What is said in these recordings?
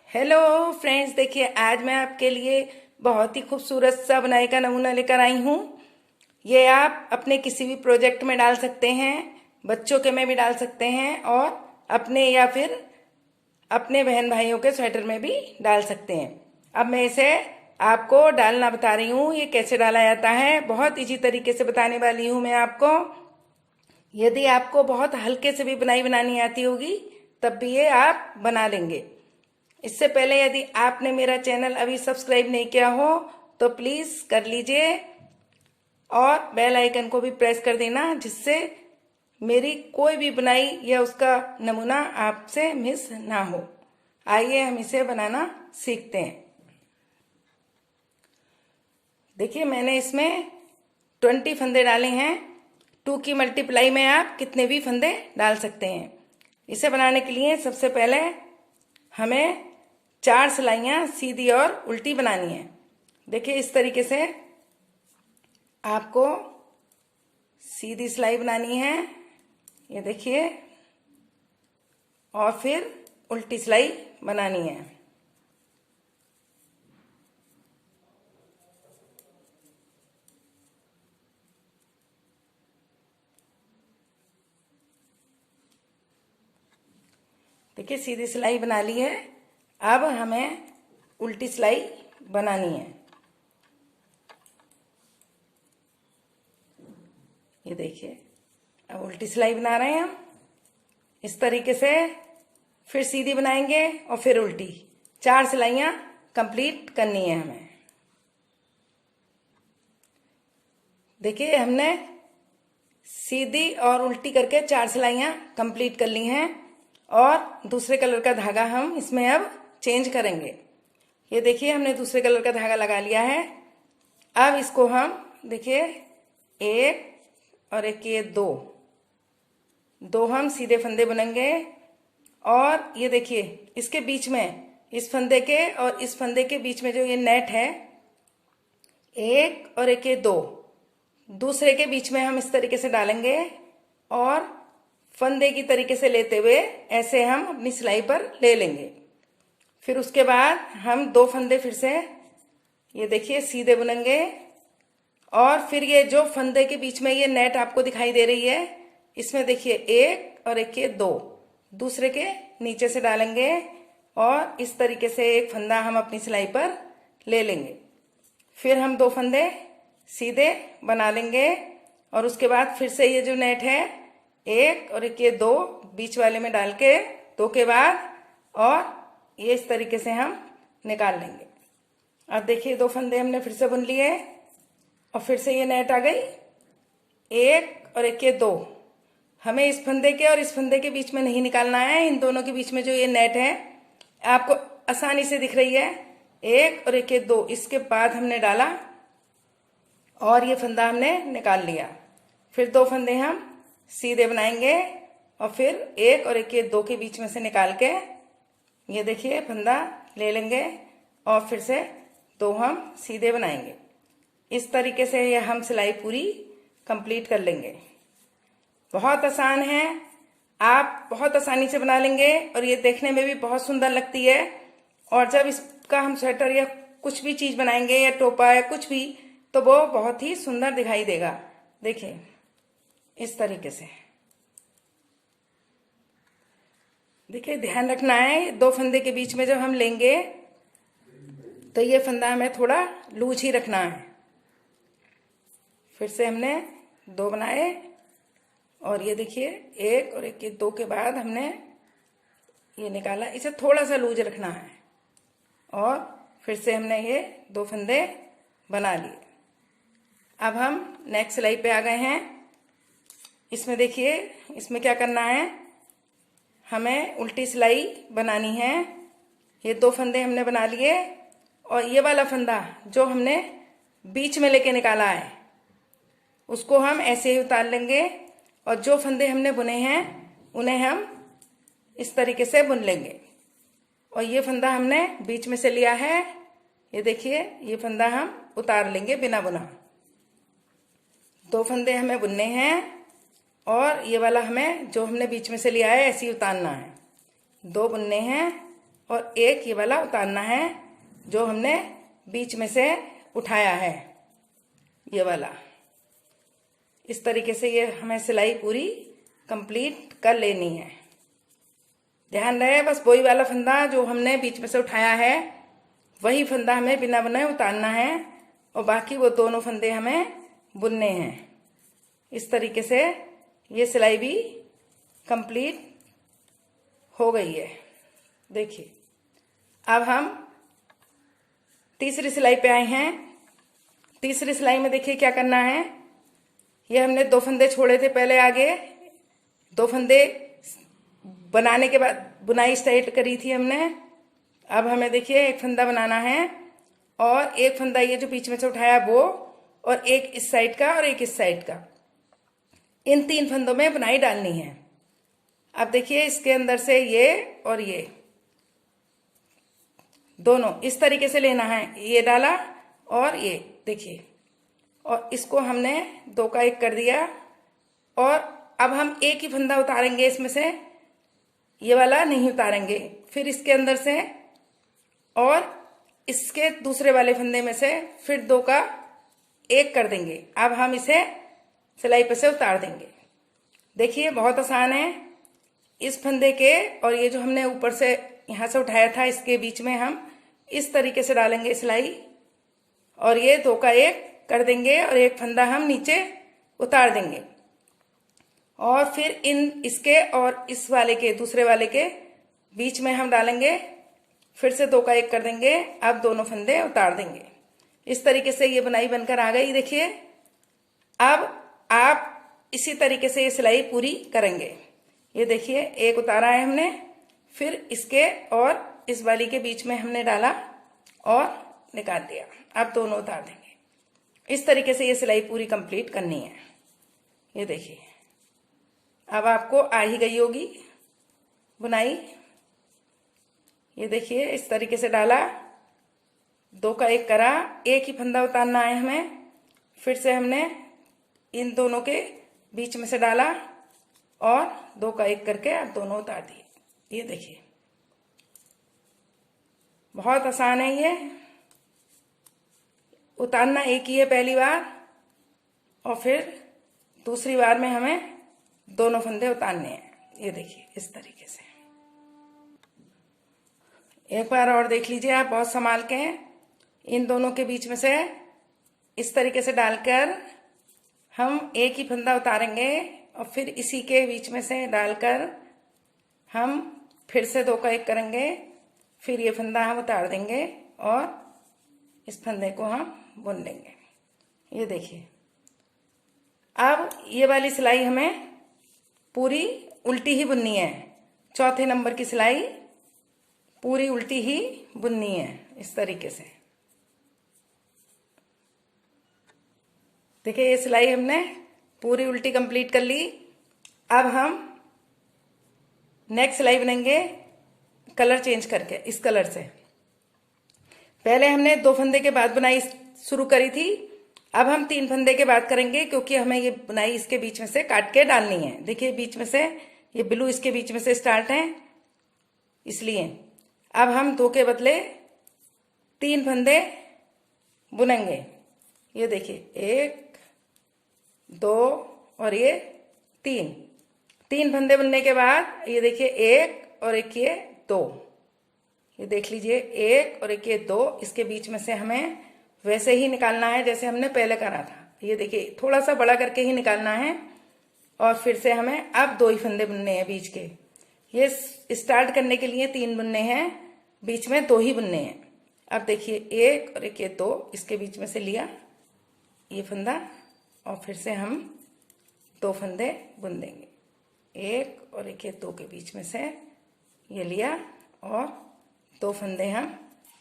Hello friends, देखिए आज मैं आपके लिए बहुत ही खूबसूरत सा बुनाई का नमूना लेकर आई हूँ। ये आप अपने किसी भी प्रोजेक्ट में डाल सकते हैं, बच्चों के में भी डाल सकते हैं और अपने या फिर अपने बहन भाइयों के स्वेटर में भी डाल सकते हैं। अब मैं इसे आपको डालना बता रही हूँ, ये कैसे डाला जाता है। बहुत इजी तरीके से बताने वाली हूँ मैं आपको। यदि आपको बहुत हल्के से भी बुनाई बनानी आती होगी तब भी ये आप बना लेंगे। इससे पहले यदि आपने मेरा चैनल अभी सब्सक्राइब नहीं किया हो तो प्लीज कर लीजिए और बेल आइकन को भी प्रेस कर देना, जिससे मेरी कोई भी बुनाई या उसका नमूना आपसे मिस ना हो। आइए हम इसे बनाना सीखते हैं। देखिए मैंने इसमें 20 फंदे डाले हैं। 2 की मल्टीप्लाई में आप कितने भी फंदे डाल सकते हैं। इसे बनाने के लिए सबसे पहले हमें 4 सिलाइयाँ सीधी और उल्टी बनानी है। देखिए इस तरीके से आपको सीधी सिलाई बनानी है, ये देखिए, और फिर उल्टी सिलाई बनानी है। देखिए सीधी सिलाई बना ली है। अब हमें उल्टी सिलाई बनानी है। ये देखिए अब उल्टी सिलाई बना रहे हैं हम। इस तरीके से फिर सीधी बनाएंगे और फिर उल्टी। 4 सिलाइयां कंप्लीट करनी है हमें। देखिए हमने सीधी और उल्टी करके 4 सिलाइयां कंप्लीट कर ली हैं और दूसरे कलर का धागा हम इसमें अब चेंज करेंगे। ये देखिए हमने दूसरे कलर का धागा लगा लिया है। अब इसको हम देखिए एक और एक ये दो हम सीधे फंदे बुनेंगे और ये देखिए इसके बीच में, इस फंदे के और इस फंदे के बीच में जो ये नेट है, एक और एक ये दो, दूसरे के बीच में हम इस तरीके से डालेंगे और फंदे की तरीके से लेते हुए ऐसे हम अपनी सिलाई पर ले लेंगे। फिर उसके बाद हम 2 फंदे फिर से ये देखिए सीधे बुनेंगे और फिर ये जो फंदे के बीच में ये नेट आपको दिखाई दे रही है, इसमें देखिए एक और एक ये दो, दूसरे के नीचे से डालेंगे और इस तरीके से एक फंदा हम अपनी सिलाई पर ले लेंगे। फिर हम 2 फंदे सीधे बना लेंगे और उसके बाद फिर से ये जो नेट है, एक और एक ये दो, बीच वाले में डाल के 2 के बाद और ये इस तरीके से हम निकाल लेंगे। अब देखिए 2 फंदे हमने फिर से बुन लिए और फिर से ये नेट आ गई, एक और एक ये दो। हमें इस फंदे के और इस फंदे के बीच में नहीं निकालना है, इन दोनों के बीच में जो ये नेट है आपको आसानी से दिख रही है, एक और एक ये दो, इसके बाद हमने डाला और ये फंदा हमने निकाल लिया। फिर 2 फंदे हम सीधे बनाएंगे और फिर एक और एक ये दो के बीच में से निकाल के ये देखिए फंदा ले लेंगे और फिर से 2 हम सीधे बनाएंगे। इस तरीके से ये हम सिलाई पूरी कंप्लीट कर लेंगे। बहुत आसान है, आप बहुत आसानी से बना लेंगे और ये देखने में भी बहुत सुंदर लगती है। और जब इसका हम स्वेटर या कुछ भी चीज बनाएंगे या टोपा या कुछ भी, तो वो बहुत ही सुंदर दिखाई देगा। देखिए इस तरीके से। देखिए ध्यान रखना है, 2 फंदे के बीच में जब हम लेंगे तो ये फंदा हमें थोड़ा लूज ही रखना है। फिर से हमने 2 बनाए और ये देखिए एक और एक के 2 के बाद हमने ये निकाला, इसे थोड़ा सा लूज रखना है और फिर से हमने ये 2 फंदे बना लिए। अब हम नेक्स्ट सिलाई पे आ गए हैं। इसमें देखिए इसमें क्या करना है, हमें उल्टी सिलाई बनानी है। ये 2 फंदे हमने बना लिए और ये वाला फंदा जो हमने बीच में लेके निकाला है उसको हम ऐसे ही उतार लेंगे और जो फंदे हमने बुने हैं उन्हें हम इस तरीके से बुन लेंगे। और ये फंदा हमने बीच में से लिया है, ये देखिए ये फंदा हम उतार लेंगे बिना बुना। 2 फंदे हमें बुनने हैं और ये वाला हमें जो हमने बीच में से लिया है ऐसे ही उतारना है। 2 बुनने हैं और एक ये वाला उतारना है जो हमने बीच में से उठाया है, ये वाला। इस तरीके से ये हमें सिलाई पूरी कंप्लीट कर लेनी है। ध्यान रहे बस वही वाला फंदा जो हमने बीच में से उठाया है वही फंदा हमें बिना बुने उतारना है और बाकी वो दोनों फंदे हमें बुनने हैं। इस तरीके से ये सिलाई भी कंप्लीट हो गई है। देखिए अब हम तीसरी सिलाई पे आए हैं। तीसरी सिलाई में देखिए क्या करना है। ये हमने 2 फंदे छोड़े थे पहले, आगे 2 फंदे बनाने के बाद बुनाई स्टार्ट करी थी हमने। अब हमें देखिए एक फंदा बनाना है और एक फंदा ये जो बीच में से उठाया वो, और एक इस साइड का और एक इस साइड का, इन 3 फंदों में बुनाई डालनी है। अब देखिए इसके अंदर से ये और ये दोनों इस तरीके से लेना है, ये डाला और ये देखिए, और इसको हमने 2 का 1 कर दिया। और अब हम एक ही फंदा उतारेंगे इसमें से, ये वाला नहीं उतारेंगे। फिर इसके अंदर से और इसके दूसरे वाले फंदे में से फिर 2 का 1 कर देंगे। अब हम इसे सिलाई पे से उतार देंगे। देखिए बहुत आसान है। इस फंदे के और ये जो हमने ऊपर से यहां से उठाया था इसके बीच में हम इस तरीके से डालेंगे सिलाई, और ये 2 का 1 कर देंगे और एक फंदा हम नीचे उतार देंगे। और फिर इन इसके और इस वाले के दूसरे वाले के बीच में हम डालेंगे, फिर से 2 का 1 कर देंगे। अब दोनों फंदे उतार देंगे। इस तरीके से ये बुनाई बनकर आ गई। देखिए अब आप इसी तरीके से ये सिलाई पूरी करेंगे। ये देखिए एक उतारा है हमने, फिर इसके और इस वाली के बीच में हमने डाला और निकाल दिया। अब दोनों उतार देंगे। इस तरीके से ये सिलाई पूरी कंप्लीट करनी है। ये देखिए अब आपको आ ही गई होगी बुनाई। ये देखिए इस तरीके से डाला, 2 का 1 करा, एक ही फंदा उतारना है हमें, फिर से हमने इन दोनों के बीच में से डाला और 2 का 1 करके अब दोनों उतार दिए। ये देखिए बहुत आसान है। ये उतारना एक ही है पहली बार, और फिर दूसरी बार में हमें दोनों फंदे उतारने हैं। ये देखिए इस तरीके से एक बार और देख लीजिए आप, बहुत संभाल के इन दोनों के बीच में से इस तरीके से डालकर हम एक ही फंदा उतारेंगे और फिर इसी के बीच में से डालकर हम फिर से 2 का 1 करेंगे, फिर ये फंदा हम उतार देंगे और इस फंदे को हम बुन लेंगे। ये देखिए अब ये वाली सिलाई हमें पूरी उल्टी ही बुननी है। चौथे नंबर की सिलाई पूरी उल्टी ही बुननी है इस तरीके से। देखिए ये सिलाई हमने पूरी उल्टी कंप्लीट कर ली। अब हम नेक्स्ट सिलाई बनेंगे कलर चेंज करके। इस कलर से पहले हमने 2 फंदे के बाद बुनाई शुरू करी थी, अब हम 3 फंदे के बाद करेंगे क्योंकि हमें ये बुनाई इसके बीच में से काट के डालनी है। देखिए बीच में से ये ब्लू इसके बीच में से स्टार्ट है, इसलिए अब हम 2 के बदले 3 फंदे बुनेंगे। ये देखिए 1 2 और ये 3 फंदे बुनने के बाद ये देखिए 1 और एक ये 2, ये देख लीजिए 1 और एक ये 2, इसके बीच में से हमें वैसे ही निकालना है जैसे हमने पहले करा था। ये देखिए थोड़ा सा बड़ा करके ही निकालना है और फिर से हमें अब 2 ही फंदे बुनने हैं बीच के। ये स्टार्ट करने के लिए 3 बुनने हैं, बीच में 2 ही बुनने हैं। अब देखिए 1 और एक ये 2, इसके बीच में से लिया ये फंदा और फिर से हम 2 फंदे बुन देंगे। 1 और एक ये 2 के बीच में से ये लिया और 2 फंदे हम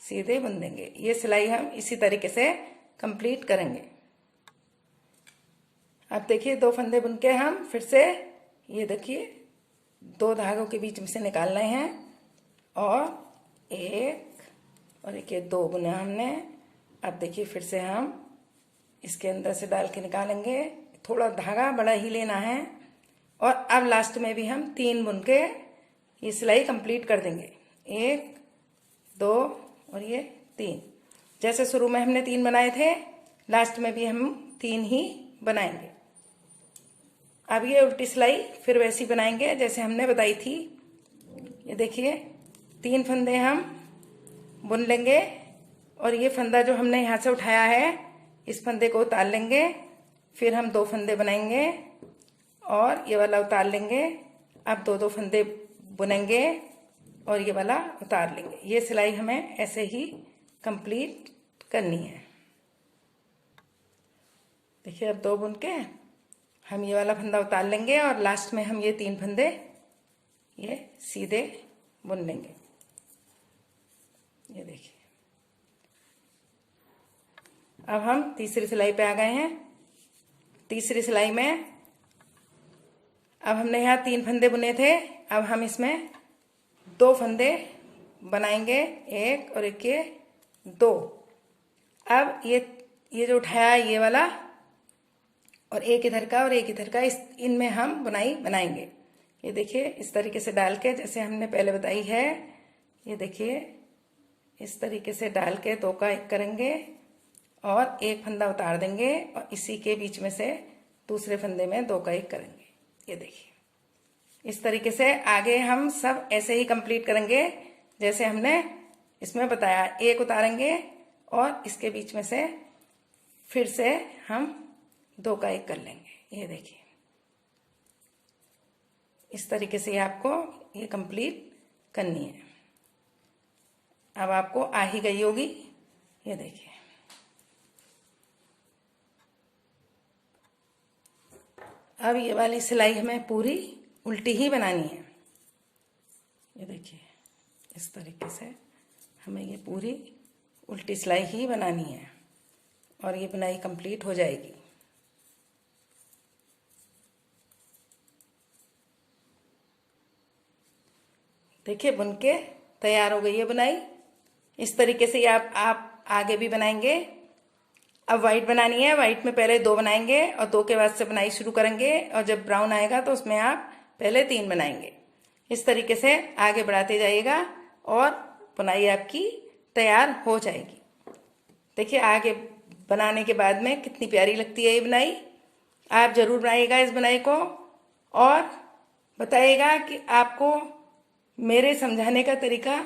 सीधे बुन देंगे। ये सिलाई हम इसी तरीके से कंप्लीट करेंगे। अब देखिए 2 फंदे बुन के हम फिर से ये देखिए 2 धागों के बीच में से निकाल रहे हैं और 1 और एक ये 2 बुना हमने। अब देखिए फिर से हम इसके अंदर से डाल के निकालेंगे, थोड़ा धागा बड़ा ही लेना है और अब लास्ट में भी हम 3 बुन के ये सिलाई कंप्लीट कर देंगे। 1 2 और ये 3। जैसे शुरू में हमने 3 बनाए थे, लास्ट में भी हम 3 ही बनाएंगे। अब ये उल्टी सिलाई फिर वैसी बनाएंगे जैसे हमने बताई थी। ये देखिए 3 फंदे हम बुन लेंगे और ये फंदा जो हमने यहाँ से उठाया है इस फंदे को उतार लेंगे, फिर हम 2 फंदे बनाएंगे और ये वाला उतार लेंगे। अब 2-2 फंदे बुनेंगे और ये वाला उतार लेंगे। ये सिलाई हमें ऐसे ही कंप्लीट करनी है। देखिए अब 2 बुन के हम ये वाला फंदा उतार लेंगे और लास्ट में हम ये 3 फंदे ये सीधे बुन लेंगे। ये देखिए अब हम तीसरी सिलाई पे आ गए हैं। तीसरी सिलाई में अब हमने यहाँ 3 फंदे बुने थे, अब हम इसमें 2 फंदे बनाएंगे, एक और एक ये 2। अब ये जो उठाया ये वाला और एक इधर का और एक इधर का, इनमें हम बुनाई बनाएंगे। ये देखिए इस तरीके से डाल के जैसे हमने पहले बताई है। ये देखिए इस तरीके से डाल के 2 का 1 करेंगे और एक फंदा उतार देंगे और इसी के बीच में से दूसरे फंदे में 2 का 1 करेंगे। ये देखिए इस तरीके से आगे हम सब ऐसे ही कंप्लीट करेंगे जैसे हमने इसमें बताया। 1 उतारेंगे और इसके बीच में से फिर से हम 2 का 1 कर लेंगे। ये देखिए इस तरीके से आपको ये कंप्लीट करनी है। अब आपको आ ही गई होगी। ये देखिए अब ये वाली सिलाई हमें पूरी उल्टी ही बनानी है। ये देखिए इस तरीके से हमें ये पूरी उल्टी सिलाई ही बनानी है और ये बुनाई कंप्लीट हो जाएगी। देखिए बुन के तैयार हो गई है बुनाई। इस तरीके से आप आगे भी बनाएंगे। अब वाइट बनानी है। वाइट में पहले 2 बनाएंगे और 2 के बाद से बुनाई शुरू करेंगे और जब ब्राउन आएगा तो उसमें आप पहले 3 बनाएंगे। इस तरीके से आगे बढ़ाते जाइएगा और बुनाई आपकी तैयार हो जाएगी। देखिए आगे बनाने के बाद में कितनी प्यारी लगती है ये बुनाई। आप जरूर बनाइएगा इस बुनाई को और बताइएगा कि आपको मेरे समझाने का तरीका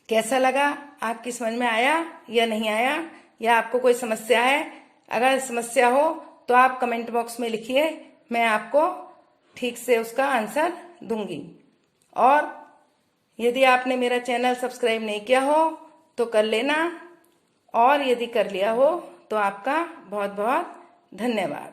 कैसा लगा, आपकी समझ में आया या नहीं आया, या आपको कोई समस्या है। अगर समस्या हो तो आप कमेंट बॉक्स में लिखिए, मैं आपको ठीक से उसका आंसर दूंगी। और यदि आपने मेरा चैनल सब्सक्राइब नहीं किया हो तो कर लेना, और यदि कर लिया हो तो आपका बहुत बहुत धन्यवाद।